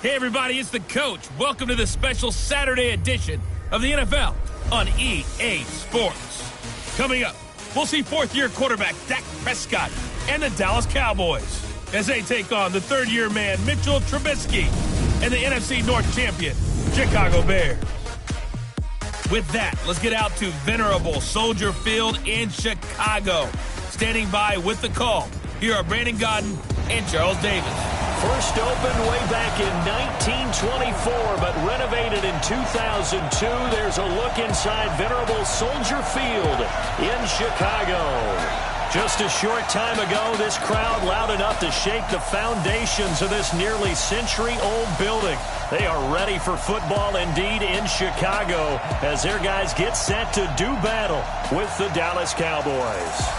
Hey everybody, it's the coach. Welcome to the special Saturday edition of the NFL on EA Sports. Coming up, we'll see fourth-year quarterback Dak Prescott and the Dallas Cowboys as they take on the third-year man Mitchell Trubisky and the NFC North champion Chicago Bears. With that, let's get out to venerable Soldier Field in Chicago. Standing by with the call, here are Brandon Godden and Charles Davis. First opened way back in 1924, but renovated in 2002. There's a look inside venerable Soldier Field in Chicago. Just a short time ago, this crowd loud enough to shake the foundations of this nearly century-old building. They are ready for football indeed in Chicago as their guys get set to do battle with the Dallas Cowboys.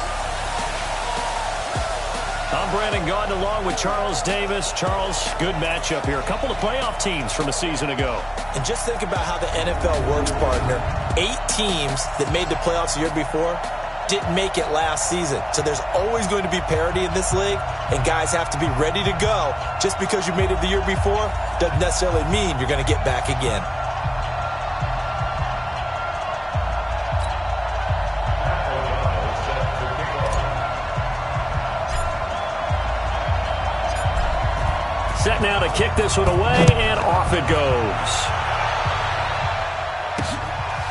I'm Brandon Gaudin along with Charles Davis. Charles, good matchup here. A couple of playoff teams from a season ago. And just think about how the NFL works, partner. 8 teams that made the playoffs the year before didn't make it last season. So there's always going to be parity in this league, and guys have to be ready to go. Just because you made it the year before doesn't necessarily mean you're going to get back again. Set now to kick this one away, and off it goes.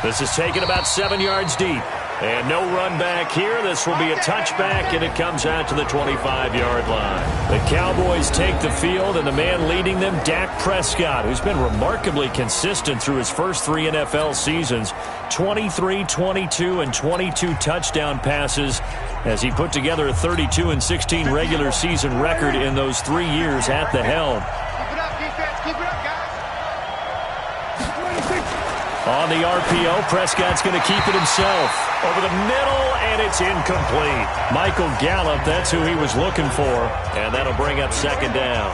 This is taken about 7 yards deep. And no run back here. This will be a touchback, and it comes out to the 25-yard line. The Cowboys take the field, and the man leading them, Dak Prescott, who's been remarkably consistent through his first 3 NFL seasons. 23, 22, and 22 touchdown passes as he put together a 32-16 regular season record in those 3 years at the helm. Keep it up, defense. Keep it up, guys. On the RPO, Prescott's going to keep it himself. Over the middle, and it's incomplete. Michael Gallup, that's who he was looking for, and that'll bring up second down.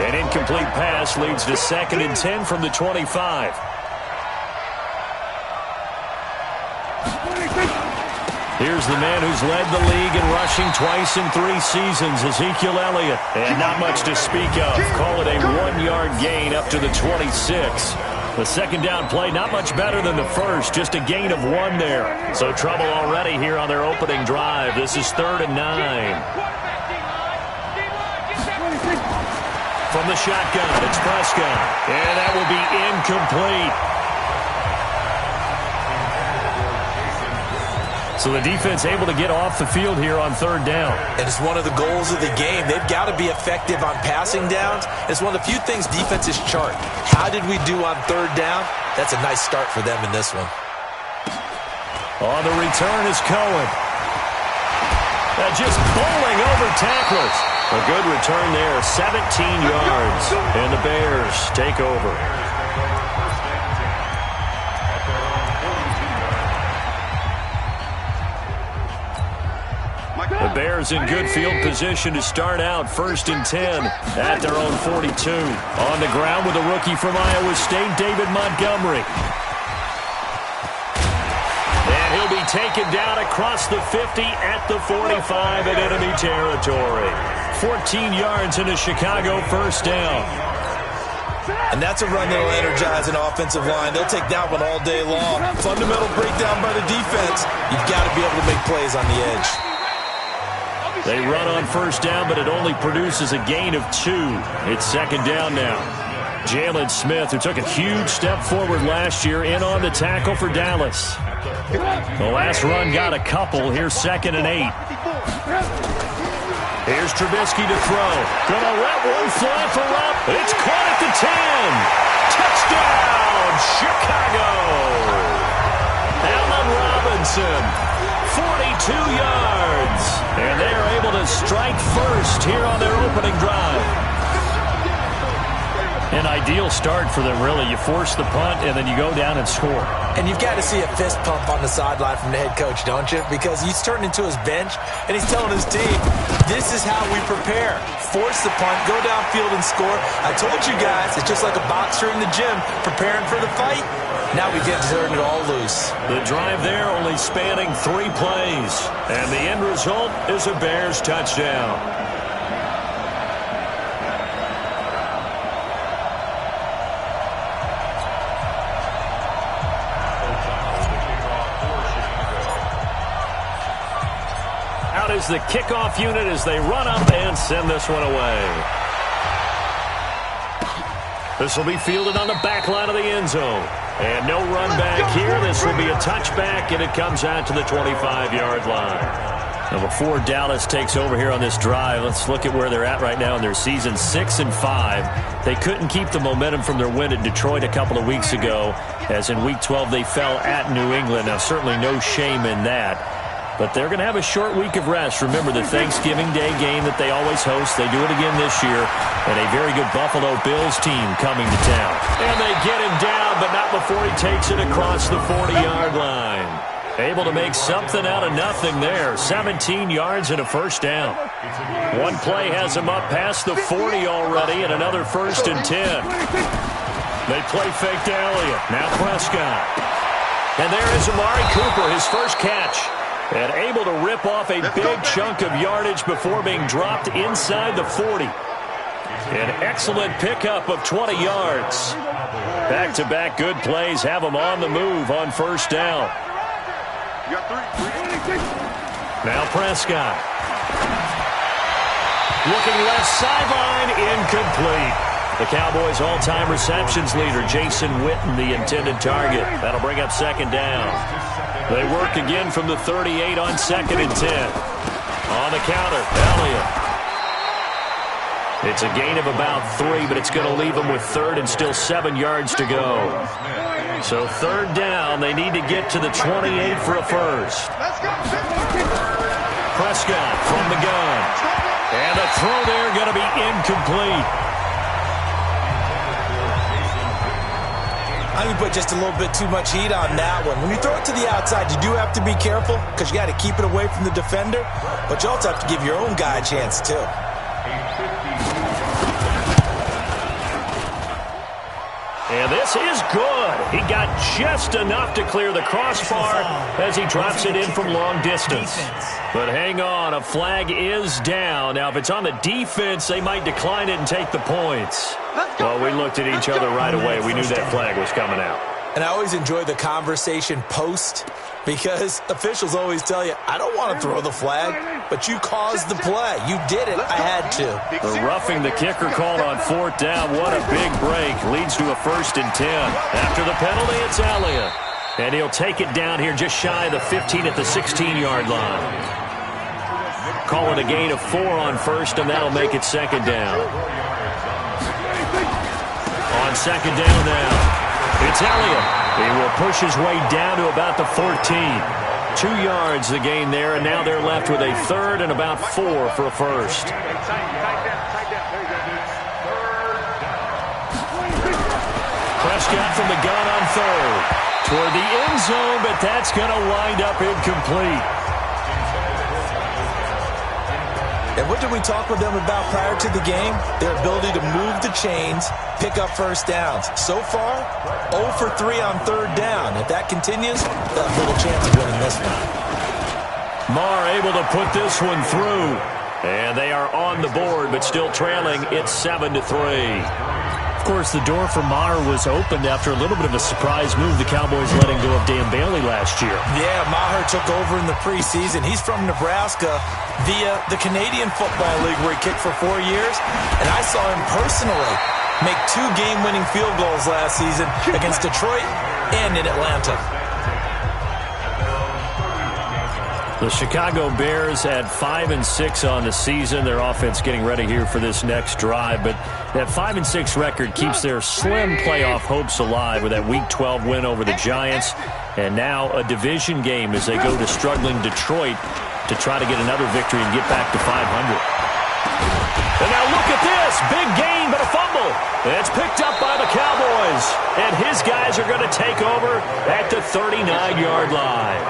An incomplete pass leads to 2nd and 10 from the 25. Here's the man who's led the league in rushing twice in 3 seasons, Ezekiel Elliott. And not much to speak of. Call it a 1-yard gain up to the 26. The second down play, not much better than the first, just a gain of 1 there. So trouble already here on their opening drive. This is 3rd and 9. From the shotgun, it's Prescott. And that will be incomplete. So the defense able to get off the field here on 3rd down. And it's one of the goals of the game. They've got to be effective on passing downs. It's one of the few things defenses chart. How did we do on 3rd down? That's a nice start for them in this one. On the return is Cohen. Just bowling over tacklers. A good return there, 17 yards. And the Bears take over. The Bears in good field position to start out 1st and 10 at their own 42. On the ground with a rookie from Iowa State, David Montgomery. And he'll be taken down across the 50 at the 45 in enemy territory. 14 yards in a Chicago 1st down. And that's a run that will energize an offensive line. They'll take that one all day long. Fundamental breakdown by the defense. You've got to be able to make plays on the edge. They run on 1st down, but it only produces a gain of 2. It's 2nd down now. Jalen Smith, who took a huge step forward last year, in on the tackle for Dallas. The last run got a couple. Here's 2nd and 8. Here's Trubisky to throw. Gonna let one fly for up. It's caught at the 10. Touchdown, Chicago. Allen Robinson, 42 yards. And they are able to strike first here on their opening drive. An ideal start for them, really. You force the punt, and then you go down and score. And you've got to see a fist pump on the sideline from the head coach, don't you? Because he's turned into his bench, and he's telling his team, this is how we prepare. Force the punt, go downfield and score. I told you guys, it's just like a boxer in the gym preparing for the fight. Now we get to turn it all loose. The drive there only spanning 3 plays. And the end result is a Bears touchdown. the kickoff unit as they run up and send this one away. This will be fielded on the back line of the end zone. And no run back here. This will be a touchback, and it comes out to the 25-yard line. Now, before Dallas takes over here on this drive, let's look at where they're at right now in their season, 6-5. They couldn't keep the momentum from their win at Detroit a couple of weeks ago, as in Week 12 they fell at New England. Now, certainly no shame in that. But they're going to have a short week of rest. Remember the Thanksgiving Day game that they always host. They do it again this year. And a very good Buffalo Bills team coming to town. And they get him down, but not before he takes it across the 40-yard line. Able to make something out of nothing there. 17 yards and a first down. One play has him up past the 40 already, and another 1st and 10. They play fake to Elliott. Now Prescott. And there is Amari Cooper, his first catch. And able to rip off a big chunk of yardage before being dropped inside the 40. An excellent pickup of 20 yards. Back-to-back good plays have him on the move on first down. Now Prescott. Looking left sideline, incomplete. The Cowboys' all-time receptions leader, Jason Witten, the intended target. That'll bring up second down. They work again from the 38 on 2nd and 10. On the counter, Elliott. It's a gain of about 3, but it's going to leave them with 3rd and still 7 yards to go. So 3rd down, they need to get to the 28 for a first. Prescott from the gun. And the throw there going to be incomplete. I think you put just a little bit too much heat on that one. When you throw it to the outside, you do have to be careful because you got to keep it away from the defender, but you also have to give your own guy a chance too. And this is good. He got just enough to clear the crossbar as he drops it in from long distance. But hang on, a flag is down. Now, if it's on the defense, they might decline it and take the points. Well, we looked at each other right away. We knew that flag was coming out. And I always enjoy the conversation post because officials always tell you, I don't want to throw the flag, but you caused the play. You did it. I had to. The roughing the kicker called on 4th down. What a big break. Leads to a 1st and 10. After the penalty, it's Elliott. And he'll take it down here just shy of the 15 at the 16-yard line. Call it a gain of 4 on 1st, and that'll make it 2nd down. On 2nd down now. It's Elliott. He will push his way down to about the 14. 2 yards the gain there, and now they're left with a 3rd and about 4 for a first. Prescott from the gun on 3rd. Toward the end zone, but that's going to wind up incomplete. And what did we talk with them about prior to the game? Their ability to move the chains, pick up first downs. So far, 0 for 3 on 3rd down. If that continues, they'll have little chance of winning this one. Marr able to put this one through. And they are on the board, but still trailing. It's 7-3. Of course, the door for Maher was opened after a little bit of a surprise move. The Cowboys letting go of Dan Bailey last year. Yeah, Maher took over in the preseason. He's from Nebraska via the Canadian Football League where he kicked for 4 years. And I saw him personally make 2 game-winning field goals last season against Detroit and in Atlanta. The Chicago Bears at 5-6 on the season. Their offense getting ready here for this next drive. But that 5-6 record keeps their slim playoff hopes alive with that Week 12 win over the Giants. And now a division game as they go to struggling Detroit to try to get another victory and get back to 500. And now look at this. Big gain, but a fumble. It's picked up by the Cowboys. And his guys are going to take over at the 39-yard line.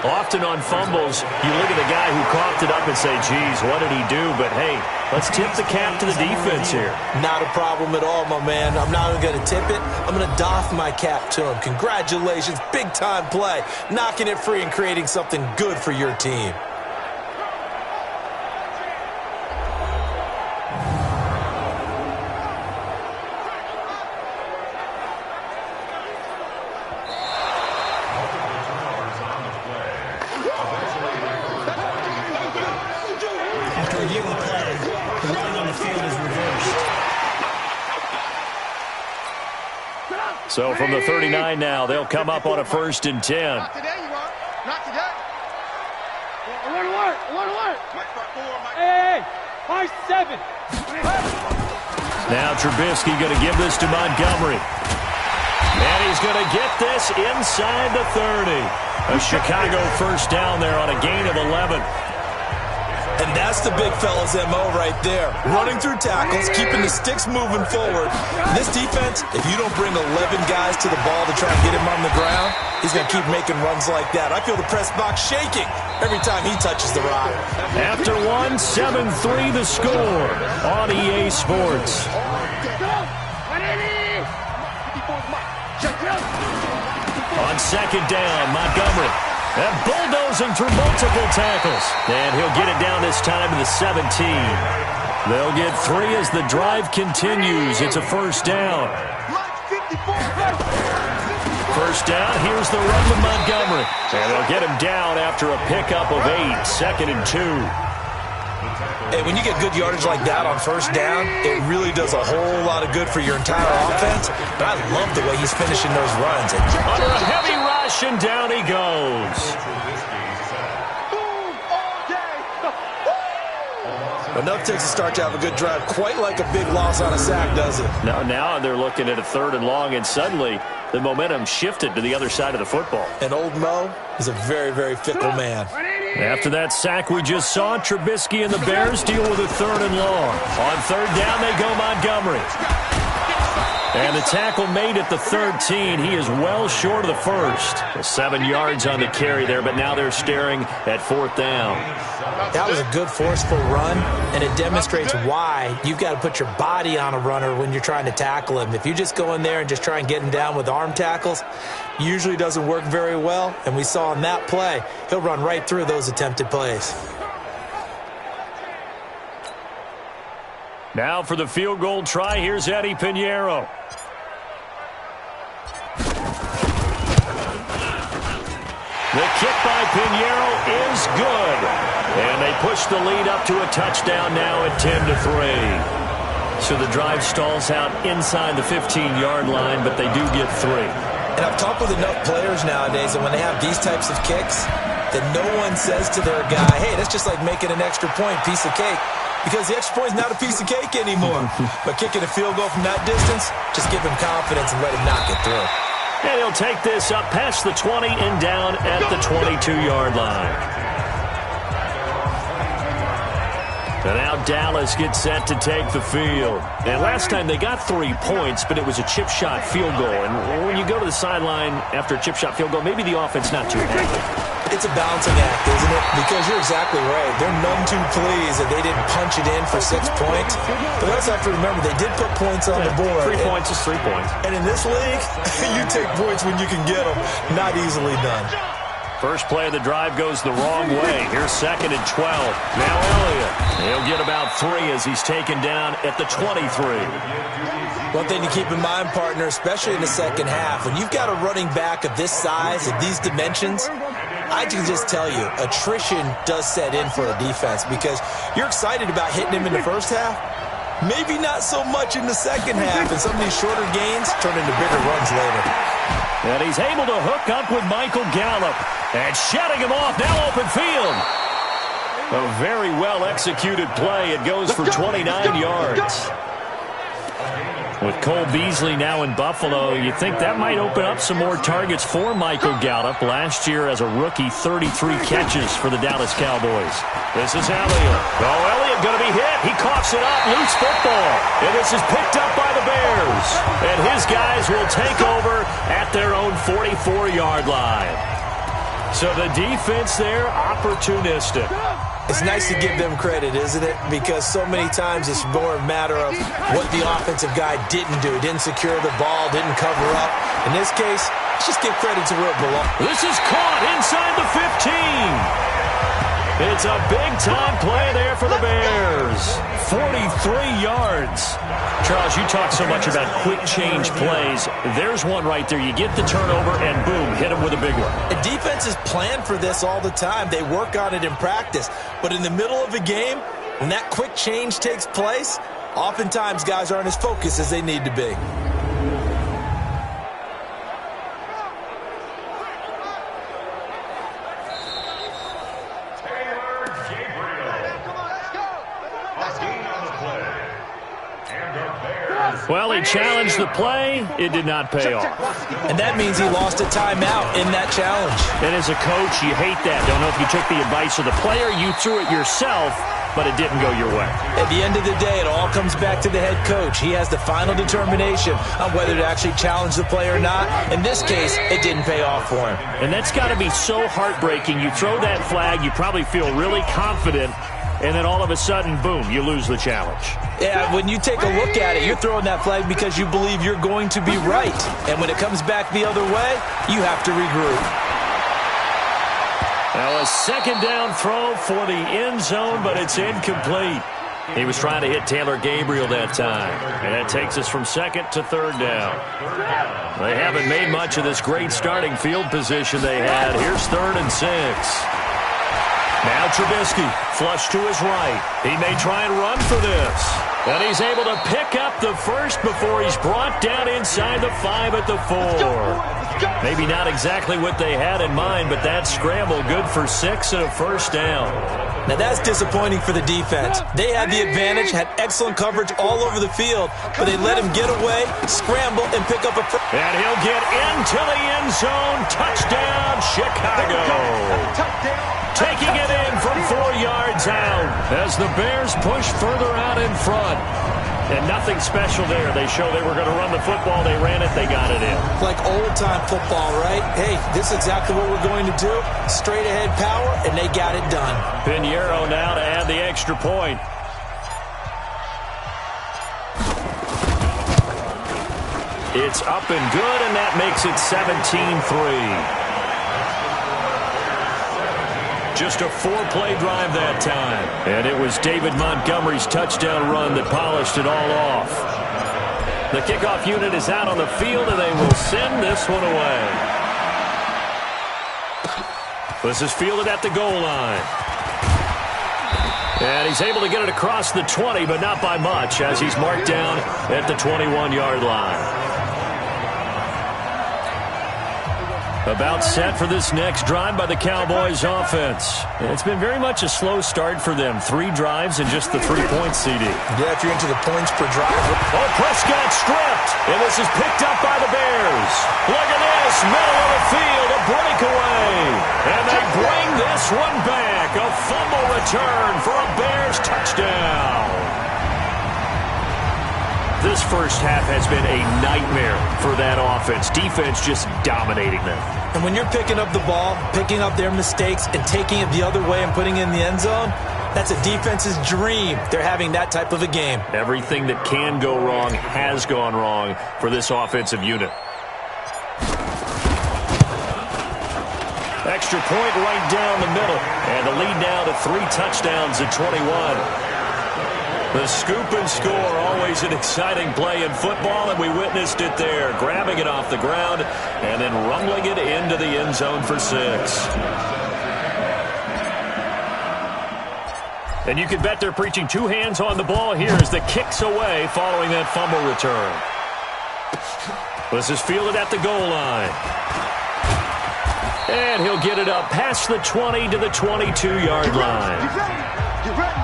Often on fumbles, you look at the guy who coughed it up and say, geez, what did he do? But, hey, let's tip the cap to the defense here. Not a problem at all, my man. I'm not even going to tip it. I'm going to doff my cap to him. Congratulations. Big-time play. Knocking it free and creating something good for your team. So from the 39 now, they'll come up on a 1st and 10. Not today, you are. Not today. Alert. Hey, 5-7. Now Trubisky going to give this to Montgomery. And he's going to get this inside the 30. A Chicago 1st down there on a gain of 11. And that's the big fella's MO right there. Running through tackles, keeping the sticks moving forward. This defense, if you don't bring 11 guys to the ball to try and get him on the ground, he's going to keep making runs like that. I feel the press box shaking every time he touches the rock. After 7-3 the score on EA Sports. On 2nd down, Montgomery. And bulldozing through multiple tackles. And he'll get it down this time to the 17. They'll get 3 as the drive continues. It's a 1st down. 1st down, here's the run with Montgomery. And they'll get him down after a pickup of 8, 2nd and 2. Hey, when you get good yardage like that on 1st down, it really does a whole lot of good for your entire offense. But I love the way he's finishing those runs. Under a heavy rush, and down he goes. Enough takes a start to have a good drive. Quite like a big loss on a sack, does it? Now they're looking at a 3rd and long, and suddenly the momentum shifted to the other side of the football. And old Mo is a very, very fickle man. After that sack we just saw, Trubisky and the Bears deal with a 3rd and long. On 3rd down, they go Montgomery. And the tackle made at the 13. He is well short of the 1st. 7 yards on the carry there, but now they're staring at 4th down. That was a good, forceful run, and it demonstrates why you've got to put your body on a runner when you're trying to tackle him. If you just go in there and just try and get him down with arm tackles, usually doesn't work very well, and we saw in that play, he'll run right through those attempted plays. Now for the field goal try, here's Eddie Pinheiro. The kick by Pinheiro is good. And they push the lead up to a touchdown now at 10-3. So the drive stalls out inside the 15-yard line, but they do get 3. And I've talked with enough players nowadays that when they have these types of kicks, that no one says to their guy, hey, that's just like making an extra point, piece of cake. Because the extra point is not a piece of cake anymore. But kicking a field goal from that distance, just give him confidence and let him knock it through. And he'll take this up past the 20 and down at the 22-yard line. And now Dallas gets set to take the field. And last time they got 3 points, but it was a chip shot field goal. And when you go to the sideline after a chip shot field goal, maybe the offense not too happy. It's a balancing act, isn't it? Because you're exactly right. They're none too pleased that they didn't punch it in for 6 points. But they also have to remember they did put points on the board. 3 points is 3 points. And in this league, you take points when you can get them. Not easily done. First play of the drive goes the wrong way. Here's 2nd and 12. Now Elliott. He'll get about 3 as he's taken down at the 23. One thing to keep in mind, partner, especially in the second half, when you've got a running back of this size, of these dimensions, I can just tell you, attrition does set in for a defense because you're excited about hitting him in the first half. Maybe not so much in the second half, and some of these shorter gains turn into bigger runs later. And he's able to hook up with Michael Gallup. And shutting him off, now open field. A very well-executed play. It goes for 29 yards. With Cole Beasley now in Buffalo, you think that might open up some more targets for Michael Gallup. Last year as a rookie, 33 catches for the Dallas Cowboys. This is Elliott. Oh, Elliott going to be hit. He coughs it up. Loose football. And this is picked up by the Bears. And his guys will take over at their own 44-yard line. So the defense there, opportunistic. It's nice to give them credit, isn't it? Because so many times it's more a matter of what the offensive guy didn't do. Didn't secure the ball, didn't cover up. In this case, let's just give credit to where it belongs. This is caught inside the 15. It's a big-time play there for the Bears. 43 yards. Charles, you talk so much about quick change plays. There's one right there. You get the turnover, and boom, hit him with a big one. The defenses plan for this all the time. They work on it in practice. But in the middle of a game, when that quick change takes place, oftentimes guys aren't as focused as they need to be. Well, he challenged the play. It did not pay off. And that means he lost a timeout in that challenge. And as a coach, you hate that. Don't know if you took the advice of the player, you threw it yourself, but it didn't go your way. At the end of the day, it all comes back to the head coach. He has the final determination on whether to actually challenge the play or not. In this case, it didn't pay off for him. And that's got to be so heartbreaking. You throw that flag, you probably feel really confident, and then all of a sudden, boom, you lose the challenge. Yeah, when you take a look at it, you're throwing that flag because you believe you're going to be right. And when it comes back the other way, you have to regroup. Now a second down throw for the end zone, but it's incomplete. He was trying to hit Taylor Gabriel that time. And that takes us from second to third down. They haven't made much of this great starting field position they had. Here's 3rd and 6. Now Trubisky, flush to his right. He may try and run for this. And he's able to pick up the first before he's brought down inside the 5 at the 4. Maybe not exactly what they had in mind, but that scramble good for 6 and a first down. Now that's disappointing for the defense. They had the advantage, had excellent coverage all over the field, but they let him get away, scramble, and pick up a first. And he'll get into the end zone. Touchdown, Chicago. Taking it in from 4 yards out as the Bears push further out in front. And nothing special there. They show they were going to run the football. They ran it. They got it in. Like old-time football, right? Hey, this is exactly what we're going to do. Straight-ahead power, and they got it done. Pinheiro now to add the extra point. It's up and good, and that makes it 17-3. Just a 4-play drive that time. And it was David Montgomery's touchdown run that polished it all off. The kickoff unit is out on the field, and they will send this one away. This is fielded at the goal line. And he's able to get it across the 20, but not by much, as he's marked down at the 21-yard line. About set for this next drive by the Cowboys offense. It's been very much a slow start for them. 3 drives and just the 3 points, CD. Yeah, if you're into the points per drive. Oh, Prescott stripped. And this is picked up by the Bears. Look at this. Middle of the field, a breakaway. And they bring this one back. A fumble return for a Bears touchdown. This first half has been a nightmare for that offense. Defense just dominating them. And when you're picking up the ball, picking up their mistakes, and taking it the other way and putting it in the end zone, that's a defense's dream. They're having that type of a game. Everything that can go wrong has gone wrong for this offensive unit. Extra point right down the middle. And the lead now to 3 touchdowns at 21. The scoop and score, always an exciting play in football, and we witnessed it there, grabbing it off the ground and then rumbling it into the end zone for 6. And you can bet they're preaching 2 hands on the ball here as the kick's away following that fumble return. This is fielded at the goal line. And he'll get it up past the 20 to the 22-yard line. Get ready.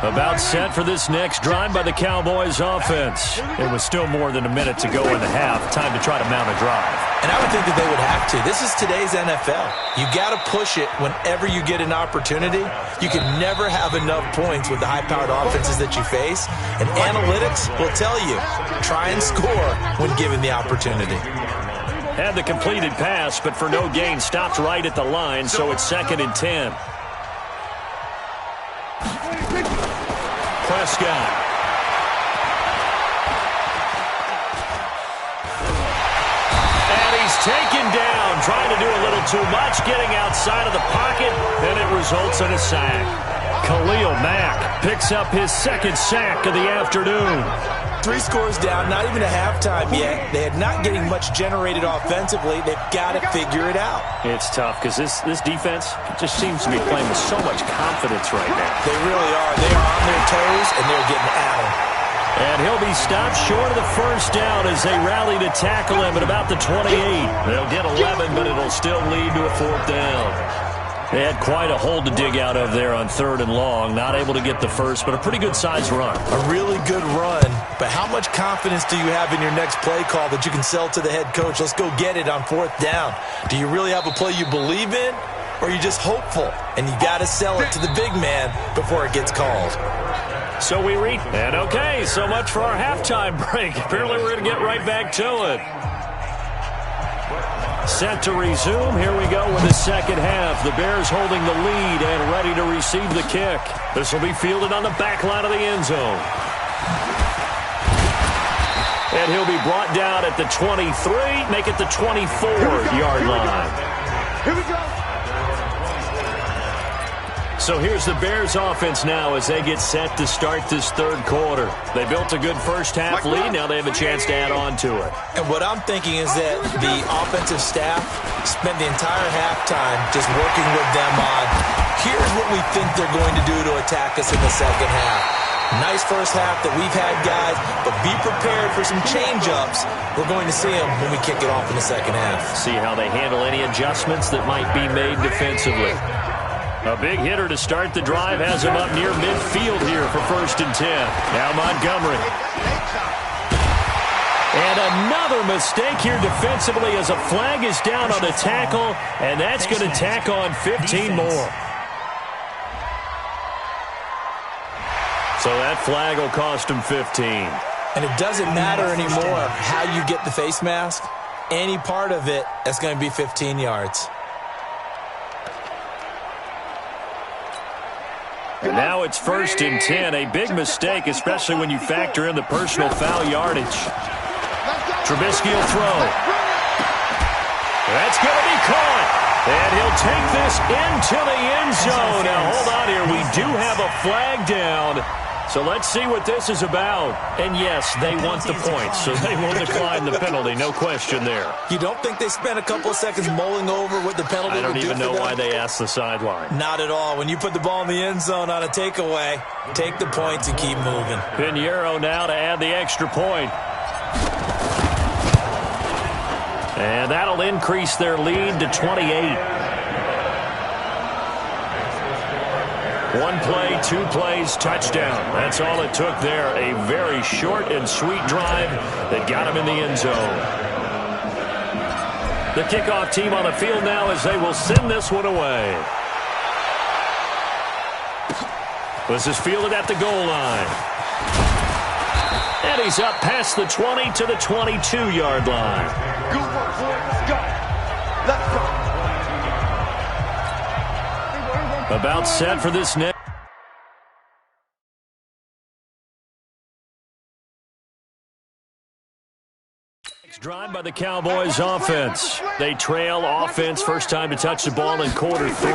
About set for this next drive by the Cowboys offense. It was still more than a minute to go in the half. Time to try to mount a drive. And I would think that they would have to. This is today's NFL. You got to push it whenever you get an opportunity. You can never have enough points with the high-powered offenses that you face. And analytics will tell you, try and score when given the opportunity. Had the completed pass, but for no gain, stopped right at the line, so it's 2nd and 10. Prescott. And he's taken down, trying to do a little too much, getting outside of the pocket, and it results in a sack. Khalil Mack picks up his 2nd sack of the afternoon. 3 scores down, not even a halftime yet. They are not getting much generated offensively. They've got to figure it out. It's tough because this defense just seems to be playing with so much confidence right now. They really are. They are on their toes, and they're getting at them. And he'll be stopped short of the first down as they rally to tackle him at about the 28. They'll get 11, but it'll still lead to a 4th down. They had quite a hole to dig out of there on 3rd and long. Not able to get the first, but a pretty good-sized run. A really good run, but how much confidence do you have in your next play call that you can sell to the head coach? Let's go get it on 4th down. Do you really have a play you believe in, or are you just hopeful? And you got to sell it to the big man before it gets called. So we read. And okay, so much for our halftime break. Apparently we're going to get right back to it. Set to resume. Here we go with the second half. The Bears holding the lead and ready to receive the kick. This will be fielded on the back line of the end zone. And he'll be brought down at the 23, make it the 24-yard line. Here we go. So here's the Bears offense now as they get set to start this 3rd quarter. They built a good first half lead. Now they have a chance to add on to it. And what I'm thinking is that the offensive staff spent the entire halftime just working with them on, here's what we think they're going to do to attack us in the second half. Nice first half that we've had, guys, but be prepared for some change-ups. We're going to see them when we kick it off in the second half. See how they handle any adjustments that might be made defensively. A big hitter to start the drive has him up near midfield here for 1st and 10. Now Montgomery. And another mistake here defensively as a flag is down on the tackle, and that's going to tack on 15 more. So that flag will cost him 15. And it doesn't matter anymore how you get the face mask. Any part of it, that's going to be 15 yards. And now it's 1st and 10. A big mistake, especially when you factor in the personal foul yardage. Trubisky will throw. That's going to be caught. And he'll take this into the end zone. Now, hold on here. We do have a flag down. So let's see what this is about. And yes, they want the points, so they will decline the penalty. No question there. You don't think they spent a couple of seconds mulling over what the penalty would do? I don't even know why they asked the sideline. Not at all. When you put the ball in the end zone on a takeaway, take the points and keep moving. Pinheiro now to add the extra point. And that'll increase their lead to 28. 1 play, 2 plays, touchdown. That's all it took there. A very short and sweet drive that got him in the end zone. The kickoff team on the field now as they will send this one away. This is fielded at the goal line. And he's up past the 20 to the 22-yard line. Good work, boy. Let's go. Let's go. About set for this next drive by the Cowboys offense. They trail offense first time to touch the ball in quarter 3,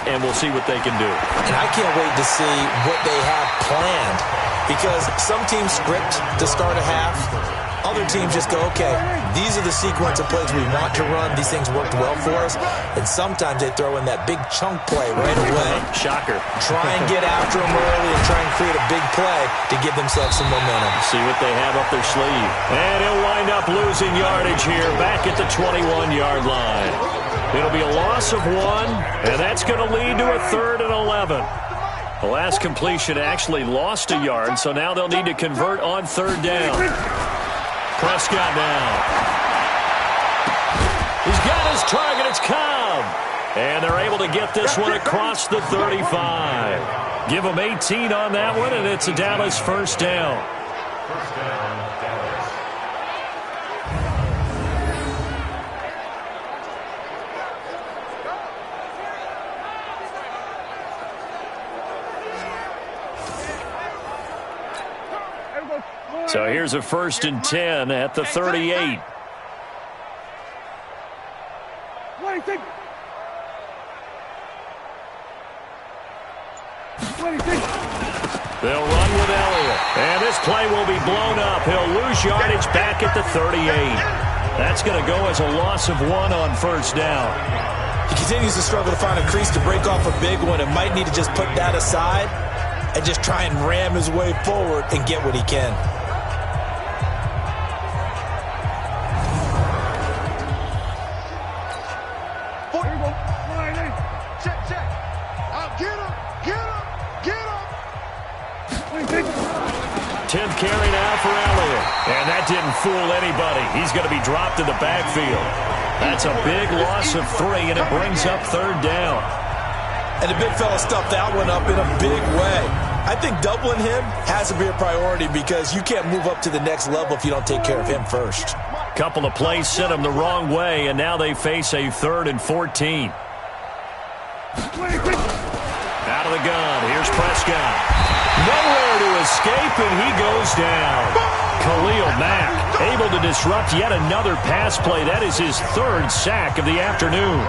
and we'll see what they can do. And I can't wait to see what they have planned, because some teams script to start a half. Other teams just go, okay, these are the sequence of plays we want to run. These things worked well for us. And sometimes they throw in that big chunk play right away. Shocker. Try and get after them early and try and create a big play to give themselves some momentum. See what they have up their sleeve. And he'll wind up losing yardage here back at the 21-yard line. It'll be a loss of 1, and that's going to lead to a 3rd and 11. The last completion actually lost a yard, so now they'll need to convert on 3rd down. Prescott now. He's got his target. It's Cobb. And they're able to get this one across the 35. Give them 18 on that one, and it's a Dallas 1st down. So here's a 1st and 10 at the 38. They'll run with Elliott. And this play will be blown up. He'll lose yardage back at the 38. That's going to go as a loss of 1 on 1st down. He continues to struggle to find a crease to break off a big one and might need to just put that aside and just try and ram his way forward and get what he can. Check. 10th carry now for Elliott. And that didn't fool anybody. He's going to be dropped in the backfield. That's a big loss of 3, and it brings up 3rd down. And the big fella stuffed that one up in a big way. I think doubling him has to be a priority because you can't move up to the next level if you don't take care of him first. Couple of plays sent him the wrong way, and now they face a 3rd and 14. Out of the gun. Here's Prescott. Nowhere to escape, and he goes down. Khalil Mack able to disrupt yet another pass play. That is his 3rd sack of the afternoon.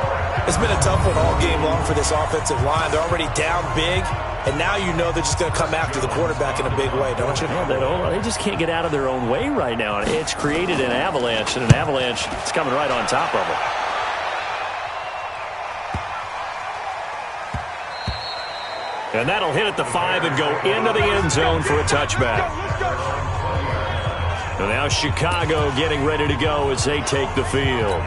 It's been a tough one all game long for this offensive line. They're already down big, and now you know they're just going to come after the quarterback in a big way, don't you? Well, they just can't get out of their own way right now. It's created an avalanche, and an avalanche is coming right on top of them. And that'll hit at the 5 and go into the end zone for a touchback. And now Chicago getting ready to go as they take the field.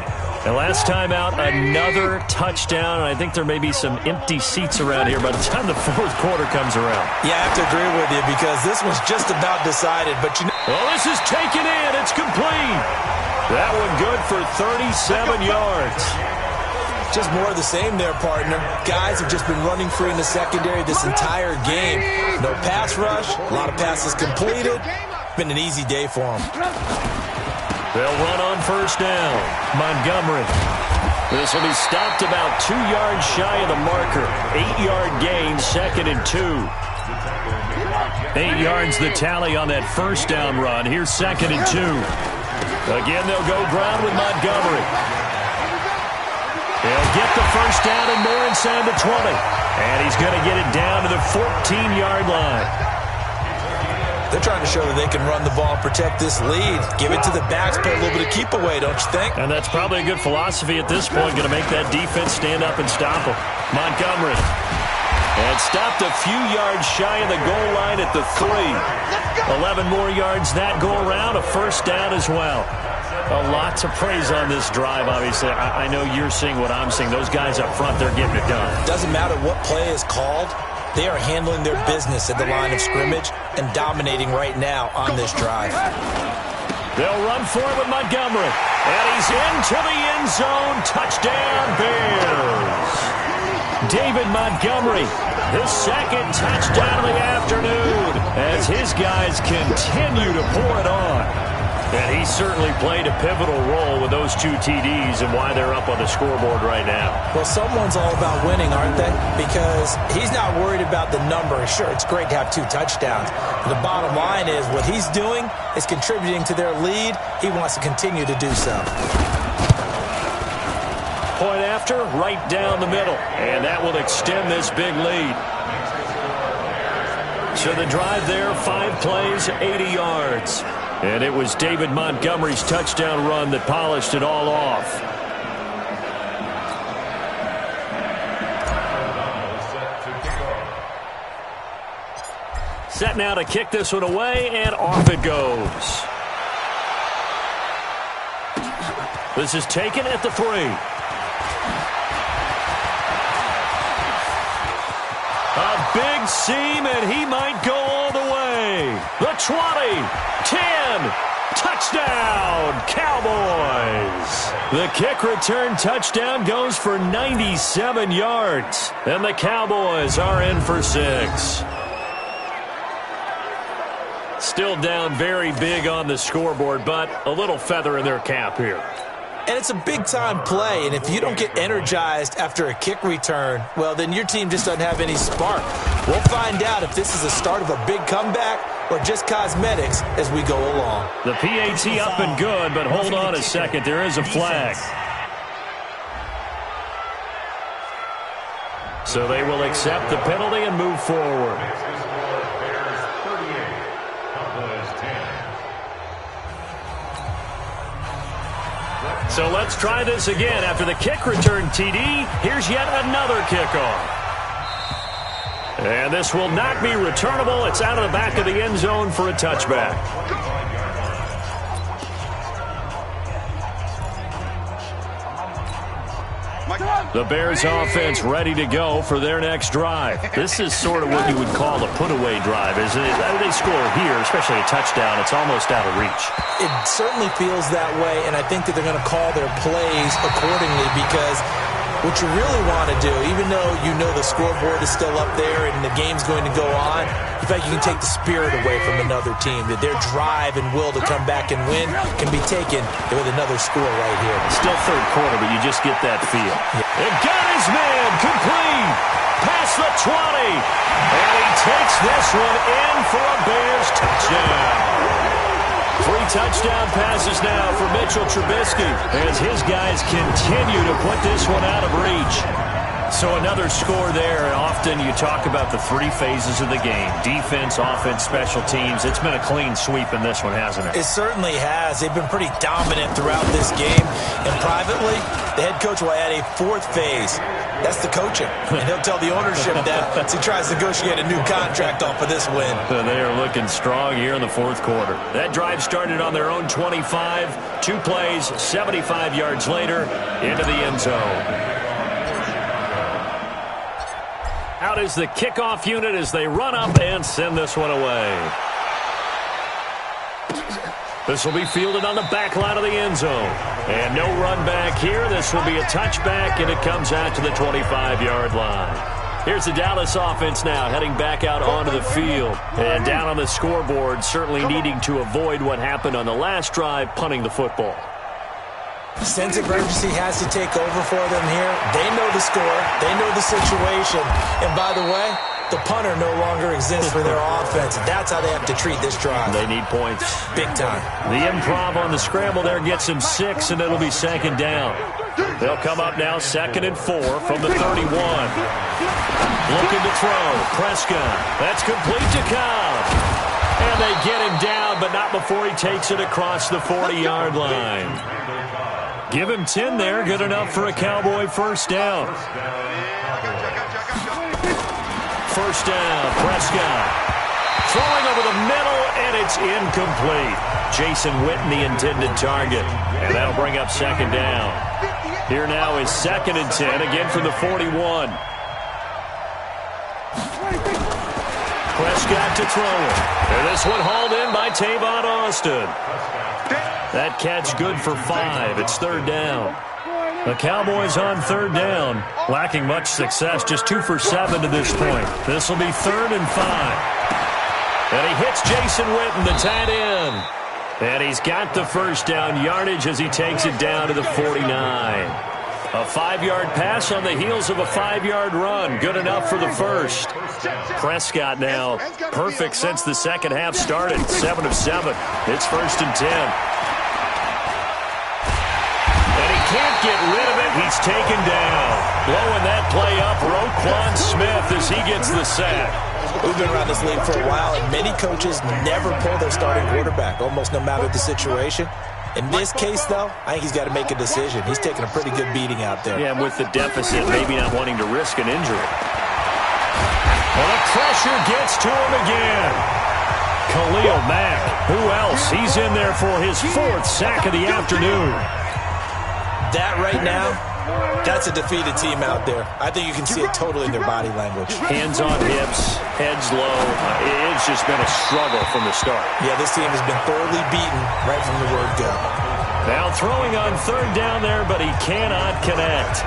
And last time out, another touchdown. And I think there may be some empty seats around here by the time the 4th quarter comes around. Yeah, I have to agree with you because this one's just about decided. But you know, well, this is taken in. It's complete. That one good for 37 yards. Just more of the same there, partner. Guys have just been running free in the secondary this entire game. No pass rush, a lot of passes completed. Been an easy day for them. They'll run on 1st down. Montgomery. This will be stopped about 2 yards shy of the marker. 8-yard gain, 2nd and 2. 8 yards the tally on that 1st down run. Here's 2nd and 2. Again, they'll go ground with Montgomery. He'll get the 1st down and more inside the 20. And he's going to get it down to the 14-yard line. They're trying to show that they can run the ball, protect this lead, give it to the backs, play a little bit of keep away, don't you think? And that's probably a good philosophy at this point, going to make that defense stand up and stop them. Montgomery. And stopped a few yards shy of the goal line at the 3. 11 more yards that go around, a 1st down as well. A lot to praise on this drive, obviously. I know you're seeing what I'm seeing. Those guys up front, they're getting it done. Doesn't matter what play is called. They are handling their business at the line of scrimmage and dominating right now on this drive. They'll run for it with Montgomery. And he's into the end zone. Touchdown, Bears. David Montgomery, his 2nd touchdown of the afternoon as his guys continue to pour it on. And he certainly played a pivotal role with those 2 TDs and why they're up on the scoreboard right now. Well, someone's all about winning, aren't they? Because he's not worried about the number. Sure, it's great to have 2 touchdowns. But the bottom line is what he's doing is contributing to their lead. He wants to continue to do so. Point after, right down the middle. And that will extend this big lead. So the drive there, 5 plays, 80 yards. And it was David Montgomery's touchdown run that polished it all off. Set now to kick this one away, and off it goes. This is taken at the 3. A big seam, and he might go all the way. The 20, 10, touchdown, Cowboys. The kick return touchdown goes for 97 yards, and the Cowboys are in for 6. Still down very big on the scoreboard, but a little feather in their cap here. And it's a big-time play, and if you don't get energized after a kick return, well, then your team just doesn't have any spark. We'll find out if this is the start of a big comeback or just cosmetics as we go along. The PAT up and good, but hold on a second. There is a flag. So they will accept the penalty and move forward. So let's try this again. After the kick return TD, here's yet another kickoff. And this will not be returnable. It's out of the back of the end zone for a touchback. The Bears offense ready to go for their next drive. This is sort of what you would call a put-away drive, isn't it? They score here, especially a touchdown. It's almost out of reach. It certainly feels that way, and I think that they're going to call their plays accordingly because what you really want to do, even though you know the scoreboard is still up there and the game's going to go on, in fact, you can take the spirit away from another team, that their drive and will to come back and win can be taken with another score right here. Still third quarter, but you just get that feel. Yeah. And got his man complete past the 20. And he takes this one in for a Bears touchdown. 3 touchdown passes now for Mitchell Trubisky as his guys continue to put this one out of reach. So another score there. Often you talk about the 3 phases of the game. Defense, offense, special teams. It's been a clean sweep in this one, hasn't it? It certainly has. They've been pretty dominant throughout this game. And privately, the head coach will add a 4th phase. That's the coaching. And he'll tell the ownership that as he tries to negotiate a new contract off of this win. They are looking strong here in the 4th quarter. That drive started on their own 25. 2 plays, 75 yards later, into the end zone. Out is the kickoff unit as they run up and send this one away. This will be fielded on the back line of the end zone. And no run back here. This will be a touchback, and it comes out to the 25-yard line. Here's the Dallas offense now heading back out onto the field. And down on the scoreboard, certainly needing to avoid what happened on the last drive, punting the football. Sense of urgency has to take over for them here. They know the score. They know the situation. And by the way, the punter no longer exists for their offense. That's how they have to treat this drive. They need points. Big time. The improv on the scramble there gets him 6, and it'll be 2nd down. They'll come up now 2nd and 4 from the 31. Looking to throw. Prescott. That's complete to Cobb. And they get him down, but not before he takes it across the 40-yard line. Give him 10 there. Good enough for a Cowboy first down. First down, Prescott. Throwing over the middle, and it's incomplete. Jason Witten, the intended target. And that'll bring up 2nd down. Here now is 2nd and 10, again from the 41. Prescott to throw it. And this one hauled in by Tavon Austin. That catch good for 5. It's 3rd down. The Cowboys on 3rd down, lacking much success, just 2 for 7 to this point. This will be 3rd and 5. And he hits Jason Witten, the tight end. And he's got the first down yardage as he takes it down to the 49. A 5-yard pass on the heels of a 5-yard run. Good enough for the first. Prescott now perfect since the second half started. 7 of 7. It's 1st and 10. Can't get rid of it. He's taken down. Blowing that play up, Roquan Smith as he gets the sack. We've been around this league for a while, and many coaches never pull their starting quarterback, almost no matter the situation. In this case, though, I think he's got to make a decision. He's taking a pretty good beating out there. Yeah, and with the deficit, maybe not wanting to risk an injury. Well, the pressure gets to him again. Khalil Mack. Who else? He's in there for his 4th sack of the afternoon. That right now, that's a defeated team out there. I think you can see it totally in their body language. Hands on hips, heads low. It's just been a struggle from the start. Yeah, this team has been thoroughly beaten right from the word go. Now throwing on 3rd down there, but he cannot connect.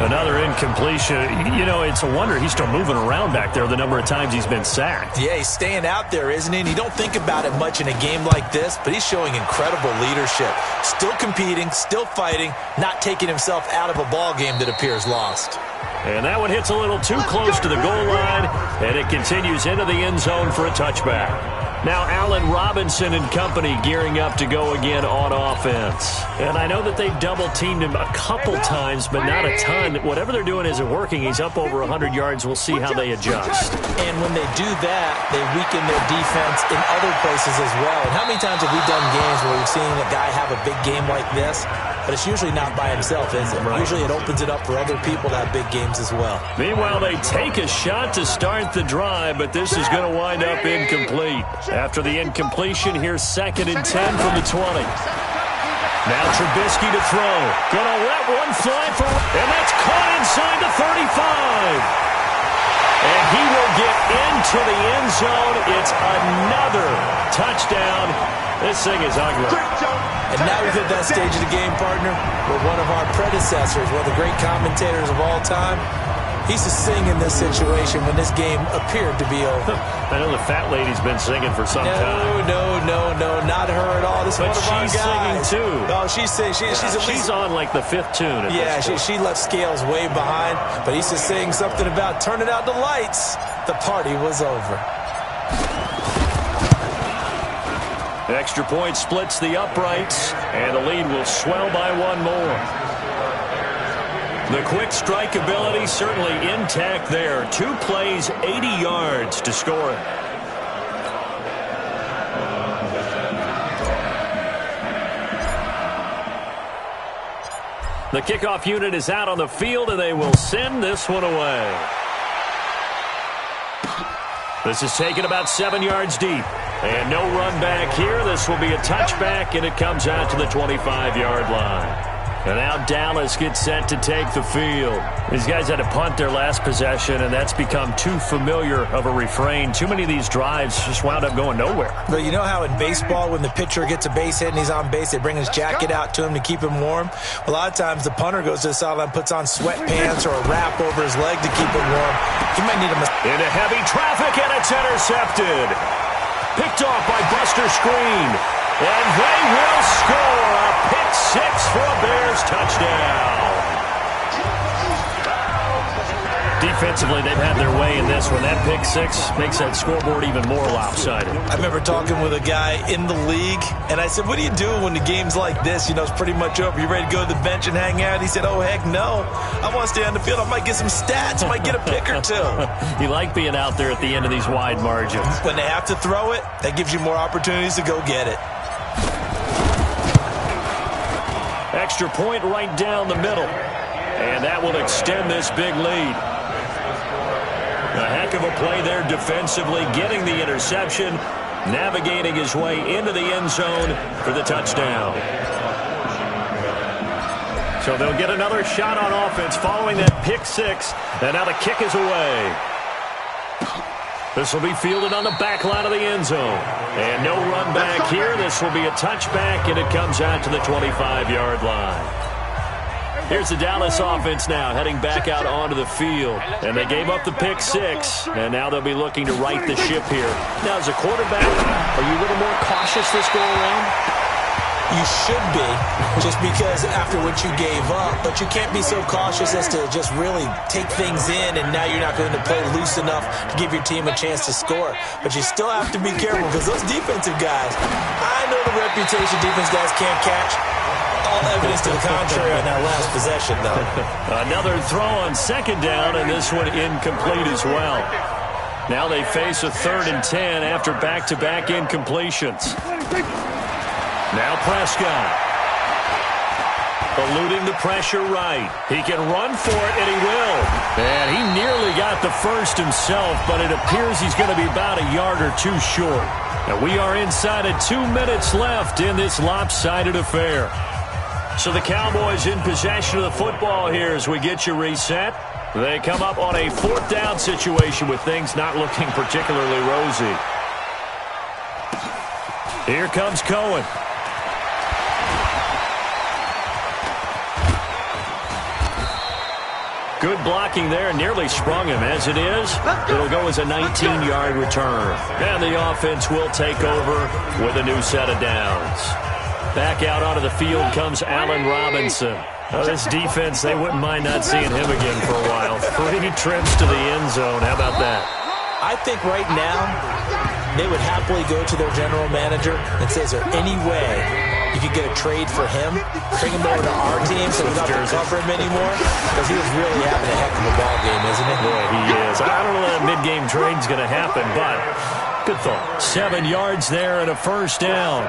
Another incompletion. You know, it's a wonder he's still moving around back there the number of times he's been sacked. Yeah, he's staying out there, isn't he? And you don't think about it much in a game like this, but he's showing incredible leadership. Still competing, still fighting, not taking himself out of a ball game that appears lost. And that one hits a little too close to the goal line, and it continues into the end zone for a touchback. Now Allen Robinson and company gearing up to go again on offense. And I know that they've double-teamed him a couple times, but not a ton. Whatever they're doing isn't working. He's up over 100 yards. We'll see how they adjust. And when they do that, they weaken their defense in other places as well. And how many times have we done games where we've seen a guy have a big game like this? But it's usually not by himself, is it? Right. Usually it opens it up for other people to have big games as well. Meanwhile, they take a shot to start the drive, but this is going to wind up incomplete. After the incompletion, here's 2nd and 10 from the 20. Now Trubisky to throw. Gonna let one fly and that's caught inside the 35. And he will get into the end zone. It's another touchdown. This thing is ugly. And now we've hit that stage of the game, partner, where one of our predecessors, one of the great commentators of all time, he's to sing in this situation when this game appeared to be over. I know the fat lady's been singing for some time. No, not her at all. This is one of our guys. She's singing too. Oh, she's singing. She's on like the 5th tune. She left Scales way behind, but he's just saying something about turning out the lights. The party was over. The extra point splits the uprights, and the lead will swell by one more. The quick strike ability certainly intact there. 2 plays, 80 yards to score it. The kickoff unit is out on the field, and they will send this one away. This is taken about 7 yards deep. And no run back here. This will be a touchback, and it comes out to the 25-yard line. And now Dallas gets set to take the field. These guys had to punt their last possession, and that's become too familiar of a refrain. Too many of these drives just wound up going nowhere. But you know how in baseball, when the pitcher gets a base hit and he's on base, they bring his jacket out to him to keep him warm? A lot of times the punter goes to the sideline, puts on sweatpants or a wrap over his leg to keep him warm. He might need a... Into heavy traffic, and it's intercepted. Picked off by Buster Screen. And they will score a pick 6 for a Bears touchdown. Defensively, they've had their way in this one. That pick 6 makes that scoreboard even more lopsided. I remember talking with a guy in the league, and I said, what do you do when the game's like this? You know, it's pretty much over. You ready to go to the bench and hang out? He said, oh, heck no. I want to stay on the field. I might get some stats. I might get a pick or two. You like being out there at the end of these wide margins. When they have to throw it, that gives you more opportunities to go get it. Extra point right down the middle. And that will extend this big lead. A heck of a play there defensively, getting the interception, navigating his way into the end zone for the touchdown. So they'll get another shot on offense following that pick 6, and now the kick is away. This will be fielded on the back line of the end zone. And no run back here. This will be a touchback, and it comes out to the 25-yard line. Here's the Dallas offense now heading back out onto the field. And they gave up the pick 6, and now they'll be looking to right the ship here. Now, as a quarterback, are you a little more cautious this go-around? You should be, just because after what you gave up. But you can't be so cautious as to just really take things in, and now you're not going to play loose enough to give your team a chance to score. But you still have to be careful, because those defensive guys, I know the reputation defense guys can't catch. All evidence to the contrary on that last possession, though. Another throw on 2nd down, and this one incomplete as well. Now they face a 3rd and 10 after back-to-back incompletions. Now Prescott. Eluding the pressure right. He can run for it, and he will. And he nearly got the first himself, but it appears he's going to be about a yard or two short. And we are inside of 2 minutes left in this lopsided affair. So the Cowboys in possession of the football here as we get you reset. They come up on a 4th down situation with things not looking particularly rosy. Here comes Cohen. Good blocking there, nearly sprung him. As it is, it'll go as a 19-yard return. And the offense will take over with a new set of downs. Back out onto the field comes Allen Robinson. This defense, they wouldn't mind not seeing him again for a while. 3 trips to the end zone. How about that? I think right now they would happily go to their general manager and say, is there any way you could get a trade for him, bring him over to our team so we don't have to cover him anymore? Because he was really having a heck of a ball game, isn't he? Boy, he is. I don't know that mid-game trade's going to happen, but good thought. 7 yards there and a 1st down.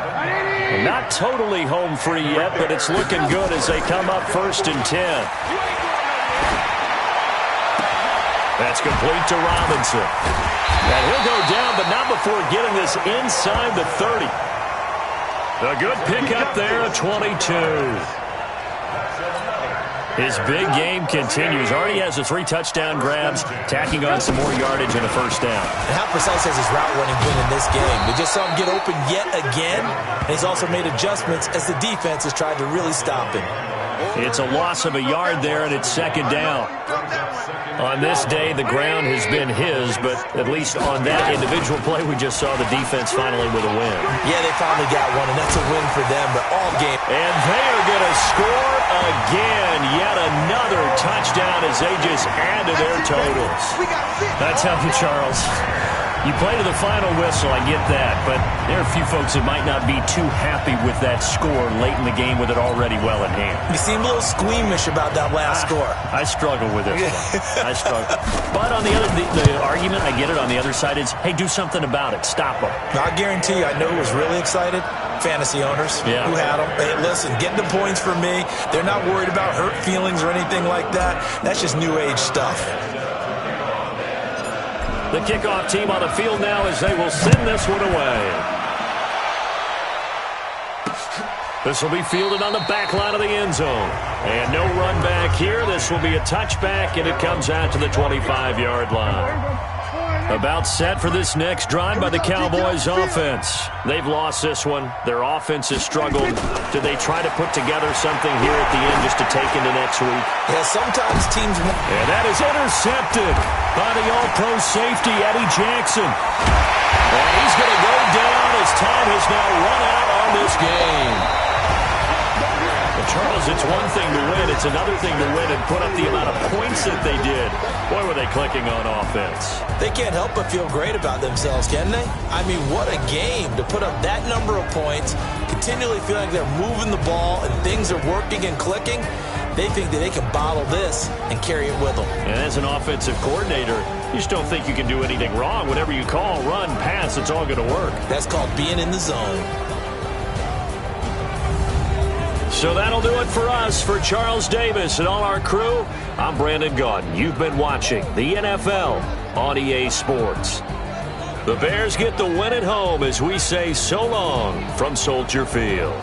Not totally home free yet, but it's looking good as they come up 1st and 10. That's complete to Robinson. And he'll go down, but not before getting this inside the 30. A good pickup there, a 22. His big game continues. Already has the 3 touchdown grabs, tacking on some more yardage and a first down. And how precise has his route running been in this game? We just saw him get open yet again, and he's also made adjustments as the defense has tried to really stop him. It's a loss of a yard there, and it's second down. On this day, the ground has been his, but at least on that individual play, we just saw the defense finally with a win. Yeah, they finally got one, and that's a win for them, but all game. And they are going to score again. Yet another touchdown as they just add to their totals. I tell you, Charles, you play to the final whistle, I get that, but there are a few folks that might not be too happy with that score late in the game with it already well in hand. You seem a little squeamish about that last score. I struggle with it. I struggle. But on the other, the argument, I get it, on the other side is, hey, do something about it. Stop them. I guarantee you, I know who was really excited. Fantasy owners who had them. Hey, listen, get the points for me. They're not worried about hurt feelings or anything like that. That's just new age stuff. The kickoff team on the field now as they will send this one away. This will be fielded on the back line of the end zone. And no run back here. This will be a touchback, and it comes out to the 25-yard line. About set for this next drive by the Cowboys offense. They've lost this one. Their offense has struggled. Do they try to put together something here at the end just to take into next week? Yeah, sometimes teams... And that is intercepted by the all-pro safety, Eddie Jackson. And he's going to go down as time has now run out on this game. Charles, it's one thing to win. It's another thing to win and put up the amount of points that they did. Boy, were they clicking on offense. They can't help but feel great about themselves, can they? I mean, what a game to put up that number of points, continually feeling like they're moving the ball and things are working and clicking. They think that they can bottle this and carry it with them. And as an offensive coordinator, you just don't think you can do anything wrong. Whatever you call, run, pass, it's all going to work. That's called being in the zone. So that'll do it for us. For Charles Davis and all our crew, I'm Brandon Gaudin. You've been watching the NFL on EA Sports. The Bears get the win at home as we say so long from Soldier Field.